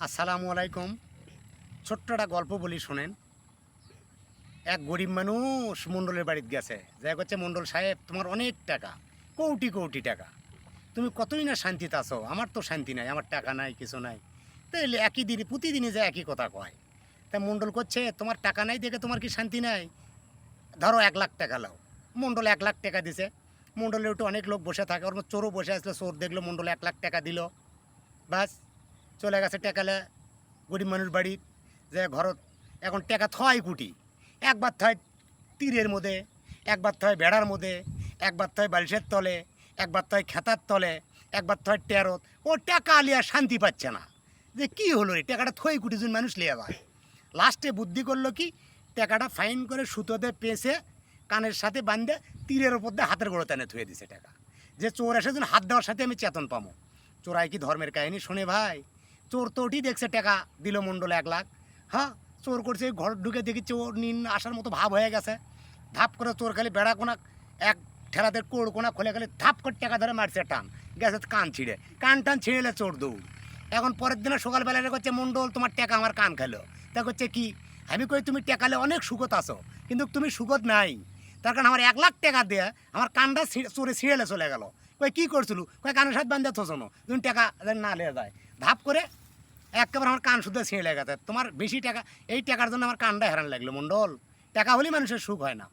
আসসালামু আলাইকুম। ছোট্ট একটা গল্প বলি শোনেন। এক গরিব মানুষ মণ্ডলের বাড়িতে গেছে, যা করছে, মণ্ডল সাহেব তোমার অনেক টাকা, কোটি কোটি টাকা, তুমি কতই না শান্তিতে আছো, আমার তো শান্তি নাই, আমার টাকা নাই, কিছু নাই। তাইলে একই দিনে প্রতিদিনই যে একই কথা কয়। তা মণ্ডল করছে, তোমার টাকা নাই দেখে তোমার কি শান্তি নাই? ধরো 1,00,000 টাকা লাও। মণ্ডল 1,00,000 টাকা দিছে। মণ্ডলের একটু অনেক লোক বসে থাকে, ওর মধ্যে চোরও বসে আসলো, চোর দেখলো মণ্ডল 1,00,000 টাকা দিল, বাস চলে গেছে টাকালে গরিব মানুষ বাড়ির, যে ঘরত এখন টাকা থয় কুটি। একবার থয় তীরের মধ্যে, একবার থয় বেড়ার মধ্যে, একবার থয় বালিশের তলে, একবার থয় খেতার তলে, একবার থয় টেরত। ও টাকা লিয়া শান্তি পাচ্ছে না, যে কি হলো রে, টাকাটা থই কুটি জন মানুষ লিয়া যায়। লাস্টে বুদ্ধি করলো কি, টাকাটা ফাইন করে সুতোতে পেঁচে কানের সাথে বাঁধে তীরের ওপর দিয়ে হাতের গোড়ো টেনে থুয়ে দিছে টাকা, যে চোর এসে যেন হাত দেওয়ার সাথে আমি চেতন পামো। চোরাই কি ধর্মের কাহিনী শুনে ভাই? চোর তো ওটি দেখছে টাকা দিল মণ্ডল 1,00,000। হ্যাঁ, চোর করছে, ঘর ঢুকে দেখি চোর নিন আসার মতো ভাব হয়ে গেছে। ধাপ করে চোর খালি বেড়া কোনা এক ঠেলাতে কোড় কোনা খুলে খালি ধাপ করে টাকা ধরে মারছে, টান গেছে কান ছিঁড়ে, কান টান ছিঁড়ে চোর দৌড়। এখন পরের দিনে সকালবেলা করছে, মণ্ডল তোমার টাকা আমার কান খেলো। তা করছে কি? আমি কই তুমি টাকালে অনেক সুখত আছো, কিন্তু তুমি সুখত নাই। তার কারণ আমার 1,00,000 টাকা দিয়ে আমার কানটা চোরে ছিঁড়েলে চলে গেল। কই কি করছিল? কই কানের সাথে বান্ধে থোছনো, তুমি টাকা না লিয়ে যায়। ধাপ করে একেবারে আমার কান শুদ্ধ ছিঁড়ে গেছে। তোমার বেশি টাকা, এই টাকার জন্য আমার কানটা হেরান লাগলো মণ্ডল। টাকা হলেই মানুষের সুখ হয় না।